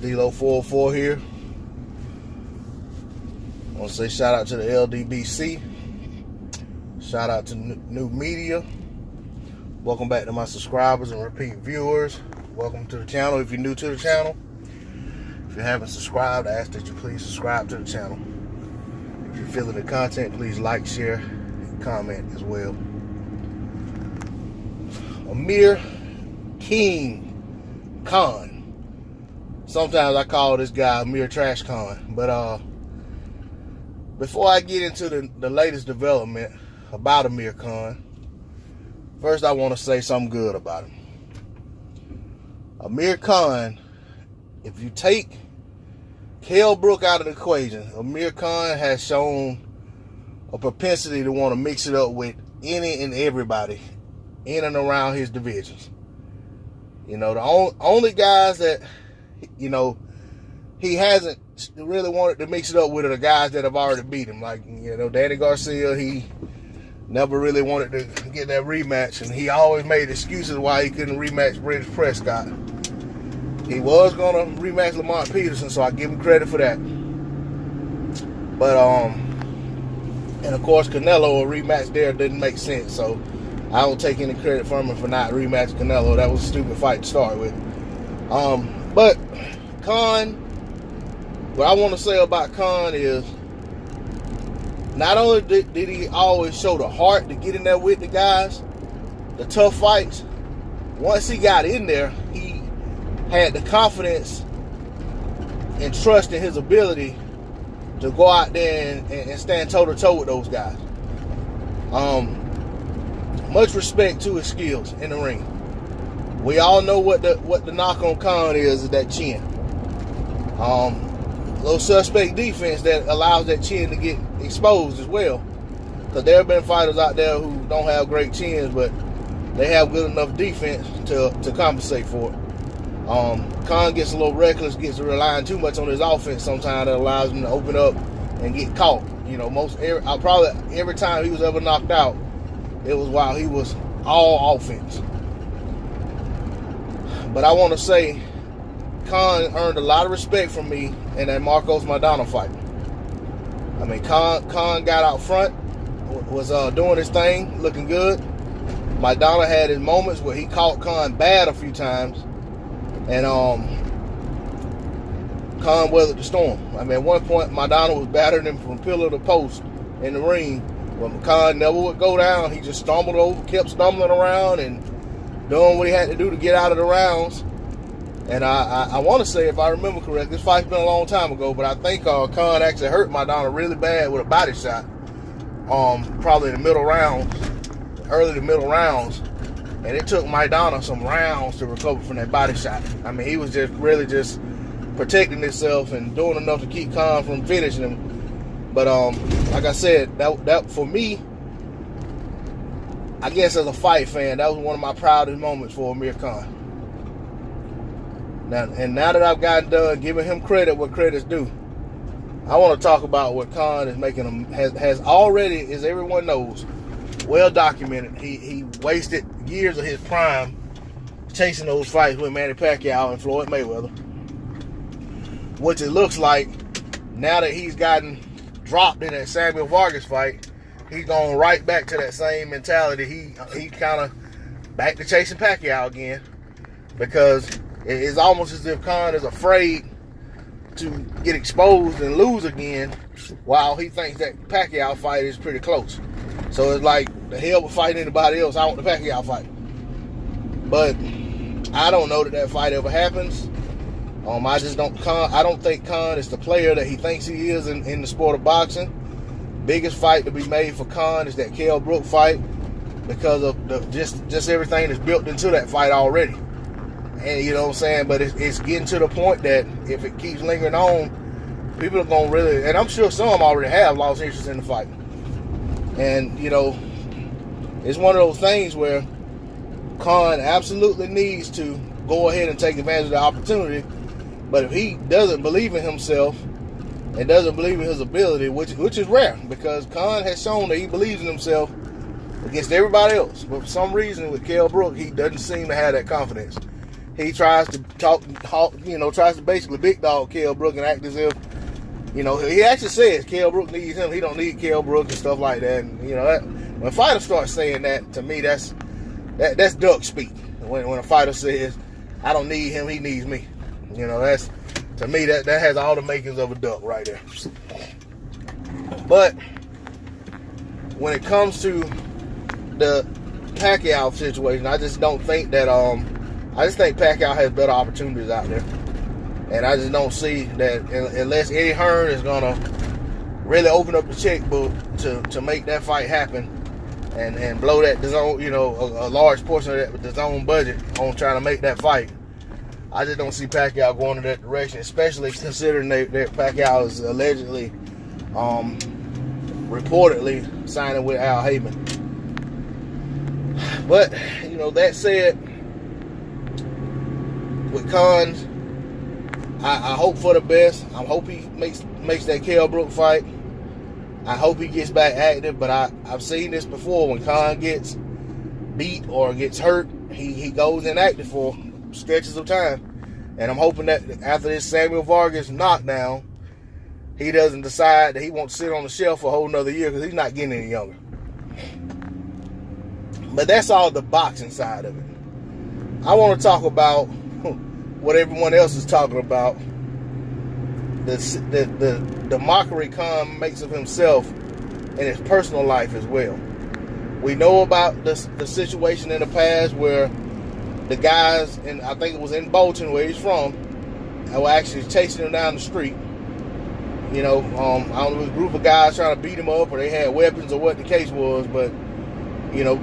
D-Lo 404 here. I want to say shout out to the LDBC. Shout out to new media. Welcome back to my subscribers and repeat viewers. Welcome to the channel if you're new to the channel. If you haven't subscribed, I ask that you please subscribe to the channel. If you're feeling the content, please like, share, and comment as well. Amir Khan. Sometimes I call this guy Amir Trash Khan. But before I get into the latest development about Amir Khan, first I want to say something good about him. Amir Khan, if you take Kell Brook out of the equation, Amir Khan has shown a propensity to want to mix it up with any and everybody in and around his divisions. You know, the only guys that, you know, he hasn't really wanted to mix it up with are the guys that have already beat him. Like, you know, Danny Garcia, he never really wanted to get that rematch, and he always made excuses why he couldn't rematch British Prescott. He was going to rematch Lamont Peterson, so I give him credit for that. But, and of course, Canelo, a rematch there didn't make sense, so I don't take any credit from him for not rematching Canelo. That was a stupid fight to start with. But Khan, what I want to say about Khan is, not only did he always show the heart to get in there with the guys, the tough fights, once he got in there, he had the confidence and trust in his ability to go out there and stand toe-to-toe with those guys. Much respect to his skills in the ring. We all know what the knock on Khan is that chin. Little suspect defense that allows that chin to get exposed as well. Because there have been fighters out there who don't have great chins, but they have good enough defense to compensate for it. Khan gets a little reckless, gets relying too much on his offense sometimes, that allows him to open up and get caught. You know, probably every time he was ever knocked out, it was while he was all offense. But I want to say, Khan earned a lot of respect from me in that Marcos Maidana fight. I mean, Khan got out front, was doing his thing, looking good. Maidana had his moments where he caught Khan bad a few times, and Khan weathered the storm. I mean, at one point, Maidana was battering him from pillar to post in the ring, but Khan never would go down. He just stumbled over, kept stumbling around and doing what he had to do to get out of the rounds. And I want to say, if I remember correctly, this fight's been a long time ago, but I think Khan actually hurt Maidana really bad with a body shot. Probably in the middle rounds, early to middle rounds. And it took Maidana some rounds to recover from that body shot. I mean, he was just really just protecting himself and doing enough to keep Khan from finishing him. But like I said, that for me, I guess as a fight fan, that was one of my proudest moments for Amir Khan. Now that I've gotten done giving him credit where credit's due, I want to talk about what Khan is making him has already, as everyone knows, well documented. He wasted years of his prime chasing those fights with Manny Pacquiao and Floyd Mayweather, which it looks like now that he's gotten dropped in that Samuel Vargas fight, he's going right back to that same mentality. He kind of back to chasing Pacquiao again, because it's almost as if Khan is afraid to get exposed and lose again, while he thinks that Pacquiao fight is pretty close. So it's like, the hell with fighting anybody else, I want the Pacquiao fight. But I don't know that fight ever happens. I don't think Khan is the player that he thinks he is in the sport of boxing. Biggest fight to be made for Khan is that Kell Brook fight, because of just everything that's built into that fight already. And you know what I'm saying? But it's getting to the point that if it keeps lingering on, people are going to really, and I'm sure some already have lost interest in the fight. And, you know, it's one of those things where Khan absolutely needs to go ahead and take advantage of the opportunity. But if he doesn't believe in himself and doesn't believe in his ability, which is rare, because Khan has shown that he believes in himself against everybody else. But for some reason with Kell Brook, he doesn't seem to have that confidence. he tries to tries to basically big dog Kell Brook and act as if, he actually says Kell Brook needs him. He don't need Kell Brook and stuff like that. And when fighters start saying that, to me, that's duck speak. When a fighter says, I don't need him, he needs me. That's, to me, that has all the makings of a duck right there. But when it comes to the Pacquiao situation, I just don't think that I just think Pacquiao has better opportunities out there. And I just don't see that unless Eddie Hearn is gonna really open up the checkbook to make that fight happen and blow that DAZN, a large portion of that DAZN budget on trying to make that fight. I just don't see Pacquiao going in that direction, especially considering that Pacquiao is allegedly, reportedly signing with Al Heyman. But, that said, with Khan, I hope for the best. I hope he makes that Kell Brook fight. I hope he gets back active, but I've seen this before. When Khan gets beat or gets hurt, he goes inactive for stretches of time. And I'm hoping that after this Samuel Vargas knockdown, he doesn't decide that he won't sit on the shelf for a whole nother year, because he's not getting any younger. But that's all the boxing side of it. I want to talk about what everyone else is talking about. The mockery Khan makes of himself in his personal life as well. We know about the situation in the past where the guys, and I think it was in Bolton where he's from, were actually chasing him down the street. I don't know, it was a group of guys trying to beat him up, or they had weapons, or what the case was, but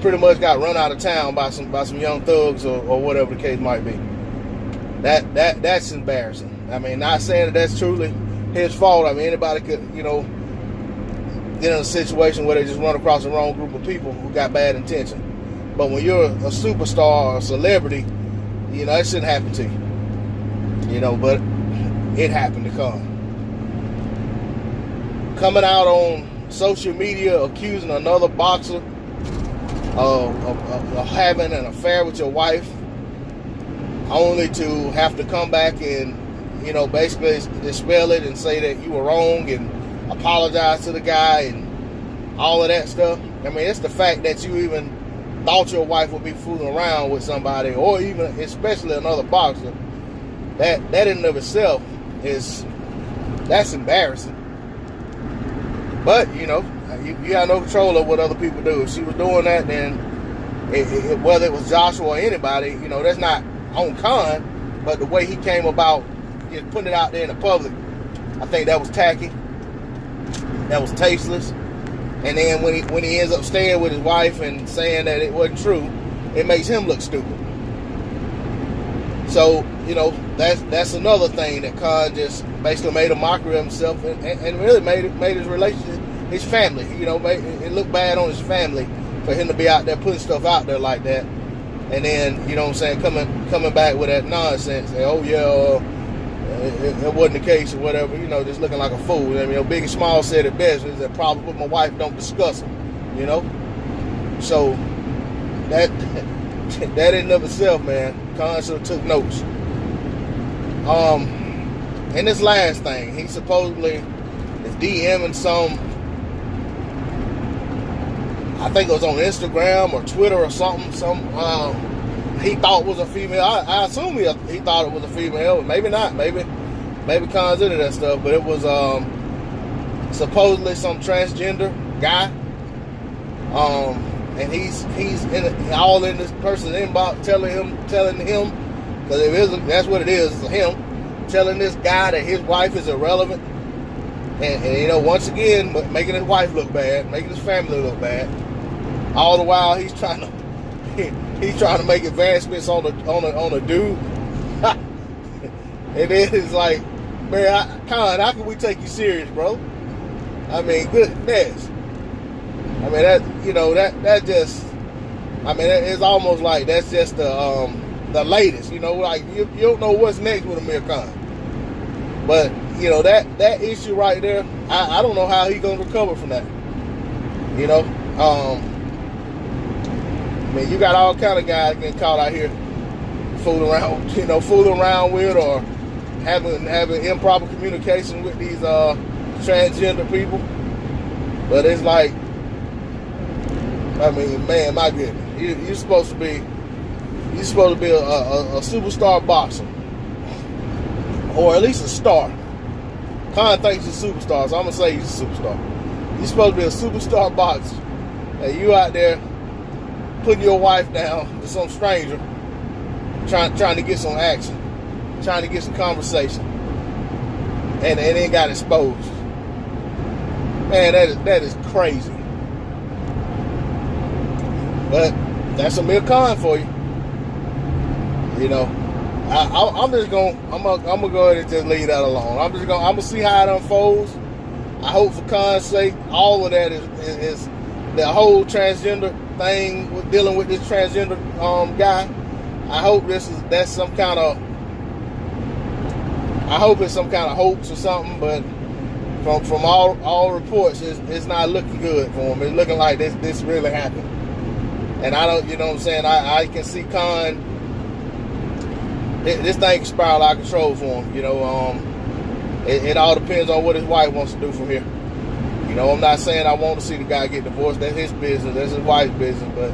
pretty much got run out of town by some young thugs or whatever the case might be. That's embarrassing. I mean, not saying that that's truly his fault. I mean, anybody could, get in a situation where they just run across the wrong group of people who got bad intention. But when you're a superstar or a celebrity, it shouldn't happen to you. But it happened to Khan. Coming out on social media accusing another boxer of having an affair with your wife, only to have to come back and, basically dispel it and say that you were wrong and apologize to the guy and all of that stuff. I mean, it's the fact that you even thought your wife would be fooling around with somebody, or even especially another boxer. That in and of itself that's embarrassing. But you got no control of what other people do. If she was doing that, then whether it was Joshua or anybody, that's not on Khan. But the way he came about just putting it out there in the public, I think that was tacky. That was tasteless. And then when he ends up staying with his wife and saying that it wasn't true, it makes him look stupid. So, that's another thing that Khan just basically made a mockery of himself and really made his relationship, his family, it looked bad on his family for him to be out there putting stuff out there like that. And then, coming back with that nonsense, say, oh yeah, it wasn't the case or whatever, just looking like a fool. I mean, Big and Small said it best, is that problem with my wife don't discuss them, So that in and of itself, man, Khan should have took notes. And this last thing, he supposedly is DMing I think it was on Instagram or Twitter or something, he thought was a female. I assume he thought it was a female, maybe not, maybe Khan's into that stuff, but it was supposedly some transgender guy. And he's all in this person's inbox telling him, because if it isn't, that's what it is, it's him telling this guy that his wife is irrelevant, and once again making his wife look bad, making his family look bad. All the while he's trying to make advancements on a dude. And then it's like, man, Khan, how can we take you serious, bro? I mean, goodness. I mean, that just, I mean, it's almost like that's just the latest, like you don't know what's next with Amir Khan. But, that issue right there, I don't know how he's going to recover from that. I mean, you got all kind of guys getting caught out here fooling around with, or having improper communication with these transgender people. But it's like, I mean, man, my goodness, you're supposed to be a superstar boxer, or at least a star. Khan thinks he's a superstar, so I'm gonna say he's a superstar. You're supposed to be a superstar boxer, and you out there putting your wife down to some stranger, trying to get some action, trying to get some conversation, and then got exposed. Man, that is crazy. But that's Amir Khan for you. You know, I'm gonna go ahead and just leave that alone. I'm gonna see how it unfolds. I hope for Khan's sake, all of that is the whole transgender thing with dealing with this transgender guy. I hope that's some kind of. I hope it's some kind of hoax or something, but from all reports, it's not looking good for him. It's looking like this really happened. And I don't, you know what I'm saying? I can see Khan, this thing can spiral out of control for him. You know, it all depends on what his wife wants to do from here. You know, I'm not saying I want to see the guy get divorced. That's his business. That's his wife's business. But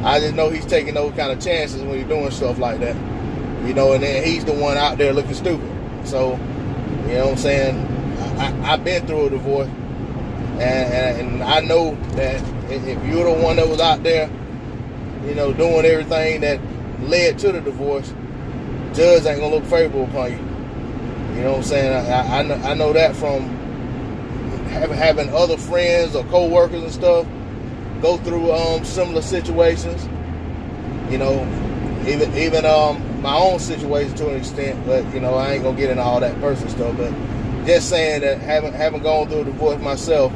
I just know he's taking those kind of chances when he's doing stuff like that. You know, and then he's the one out there looking stupid. So, you know what I'm saying? I've been through a divorce, and I know that if you're the one that was out there, you know, doing everything that led to the divorce, the judge ain't gonna look favorable upon you. You know what I'm saying? I know that from having other friends or co-workers and stuff go through similar situations. You know, even my own situation to an extent, but you know, I ain't gonna get into all that personal stuff. But just saying that having gone through a divorce myself,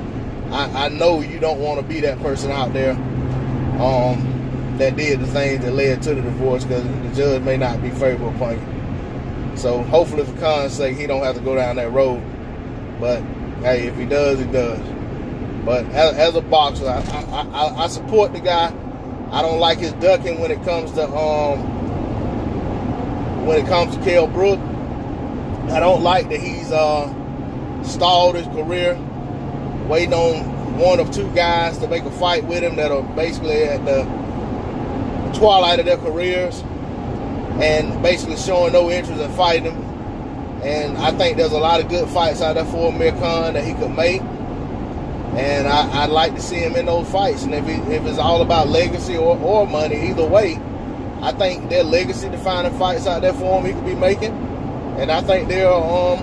I know you don't want to be that person out there that did the things that led to the divorce, because the judge may not be favorable upon you. So hopefully for Khan's sake, he don't have to go down that road. But hey, if he does, he does. But as a boxer, I support the guy. I don't like his ducking when it comes to Kell Brook. I don't like that he's stalled his career, waiting on one of two guys to make a fight with him that are basically at the twilight of their careers, and basically showing no interest in fighting him. And I think there's a lot of good fights out there for Amir Khan that he could make, and I'd like to see him in those fights. And if it's all about legacy or money, either way, I think there are legacy defining fights out there for him he could be making, and I think there are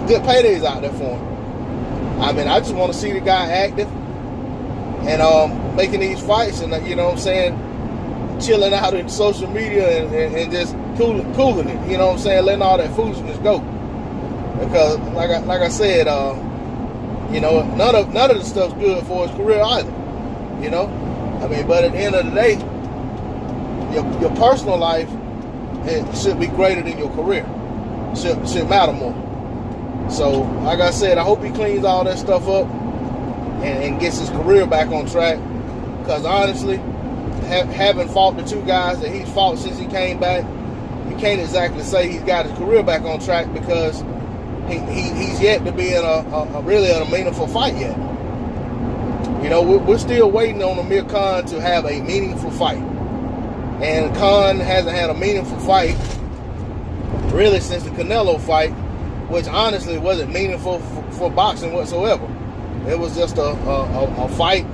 good paydays out there for him. I mean, I just want to see the guy active and making these fights, and you know what I'm saying, chilling out in social media and just cooling it. You know what I'm saying, letting all that foolishness go. Because like I said, you know, none of the stuff's good for his career either. You know, I mean, but at the end of the day, your personal life, it should be greater than your career. Should matter more. So, like I said, I hope he cleans all that stuff up and gets his career back on track. Because honestly, having fought the two guys that he's fought since he came back, you can't exactly say he's got his career back on track, because he's yet to be in a really meaningful fight yet. You know, we're still waiting on Amir Khan to have a meaningful fight. And Khan hasn't had a meaningful fight really since the Canelo fight, which honestly wasn't meaningful for boxing whatsoever. It was just a fight.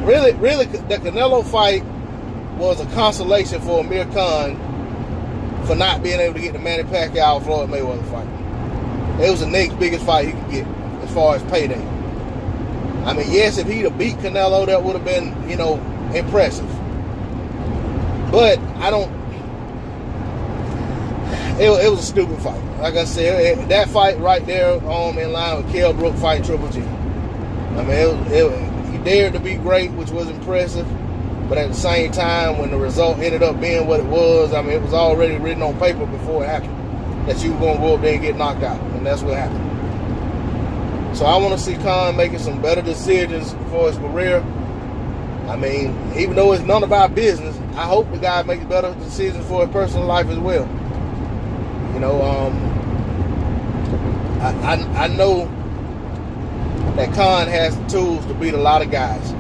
Really, the Canelo fight was a consolation for Amir Khan for not being able to get the Manny Pacquiao Floyd Mayweather fight. It was the next biggest fight he could get as far as payday. I mean, yes, if he'd have beat Canelo, that would have been, you know, impressive. But I don't. It was a stupid fight. Like I said, that fight right there, in line with Kell Brook fighting Triple G. I mean, he dared to be great, which was impressive. But at the same time, when the result ended up being what it was, I mean, it was already written on paper before it happened that you were going to go up there and get knocked out. And that's what happened. So I want to see Khan making some better decisions for his career. I mean, even though it's none of our business, I hope the guy makes better decisions for his personal life as well. You know, I know that Khan has the tools to beat a lot of guys,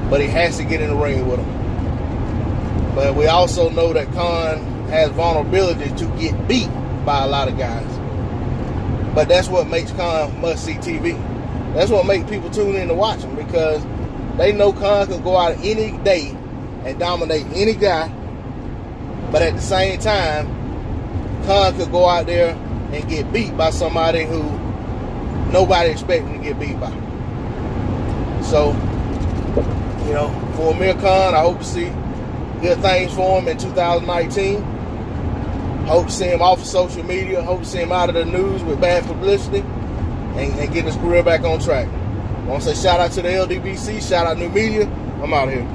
but he has to get in the ring with them. But we also know that Khan has vulnerability to get beat by a lot of guys. But that's what makes Khan must-see TV. That's what makes people tune in to watch him, because they know Khan can go out any day and dominate any guy, but at the same time, Khan could go out there and get beat by somebody who nobody expected to get beat by. So, you know, for Amir Khan, I hope to see good things for him in 2019. Hope to see him off of social media. Hope to see him out of the news with bad publicity and get his career back on track. I want to say shout out to the LDBC, shout out New Media. I'm out here.